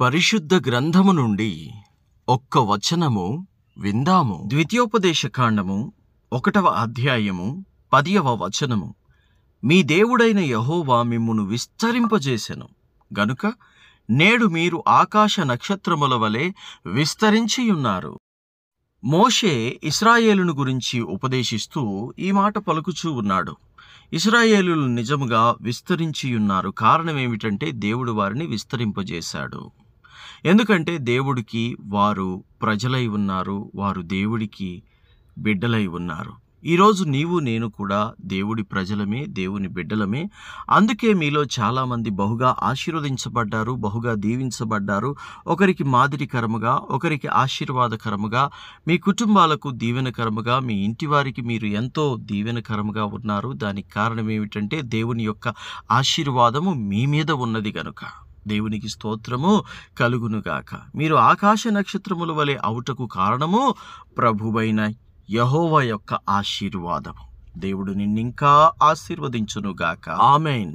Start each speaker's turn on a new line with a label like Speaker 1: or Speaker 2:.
Speaker 1: పరిశుద్ధ గ్రంథము నుండి ఒక్క వచనము విందాము. ద్వితీయోపదేశకాండము 1వ అధ్యాయము 10వ వచనము. మీ దేవుడైన యెహోవా మిమ్మును విస్తరింపజేసెను గనుక నేడు మీరు ఆకాశ నక్షత్రముల వలె విస్తరించియున్నారు. మోషే ఇశ్రాయేలును గురించి ఉపదేశిస్తూ ఈ మాట పలుకుచూ ఉన్నాడు. ఇశ్రాయేలులు నిజముగా విస్తరించియున్నారు. కారణమేమిటంటే దేవుడు వారిని విస్తరింపజేశాడు. ఎందుకంటే దేవుడికి వారు ప్రజలై ఉన్నారు, వారు దేవుడికి బిడ్డలై ఉన్నారు. ఈరోజు నీవు నేను కూడా దేవుడి ప్రజలమే, దేవుని బిడ్డలమే. అందుకే మీలో చాలామంది బహుగా ఆశీర్వదించబడ్డారు, బహుగా దీవించబడ్డారు. ఒకరికి మాదిరికరముగా, ఒకరికి ఆశీర్వాదకరముగా, మీ కుటుంబాలకు దీవెనకరముగా, మీ ఇంటి వారికి మీరు ఎంతో దీవెనకరముగా ఉన్నారు. దానికి కారణం ఏమిటంటే దేవుని యొక్క ఆశీర్వాదము మీ మీద ఉన్నది గనుక. దేవునికి స్తోత్రము కలుగునుగాక. మీరు ఆకాశ నక్షత్రముల వలె అవుటకు కారణము ప్రభువైన యెహోవా యొక్క ఆశీర్వాదము. దేవుడు నిన్నింకా ఆశీర్వదించునుగాక. ఆమేన్.